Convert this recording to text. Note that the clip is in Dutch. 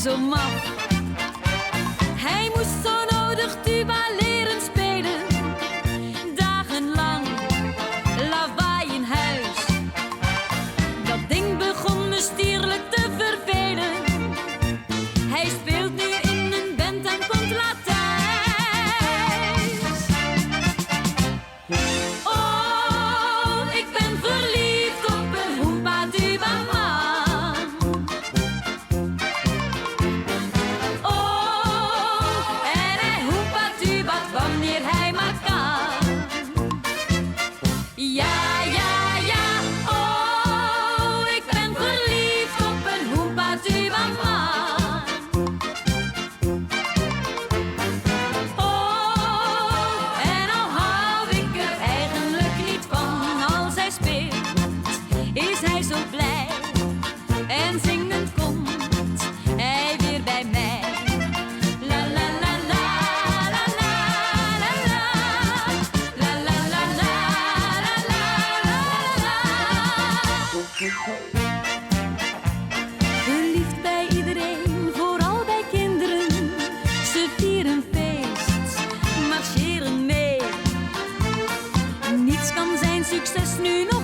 zo maf. Hij moest zo nodig tuba leren spelen. Dagenlang lawaai in huis. Dat ding begon me stierlijk te vervelen. Hij speelt nu in een band en komt laat thuis. Oh, ik ben verliefd op een hoempa-tuba-man. Oh, en hij hoempa-tubat wanneer hij maar kan. Ja, ja, ja, oh, ik ben verliefd op een hoempa-tuba-man. Oh, en al hou ik er eigenlijk niet van, als hij speelt, is hij zo blij. En zingend komt hij weer bij mij. La la la la, la la la la, la la la la, la la la. Verliefd bij iedereen, vooral bij kinderen. Ze vieren feest, marcheren mee. Niets kan zijn succes nu nog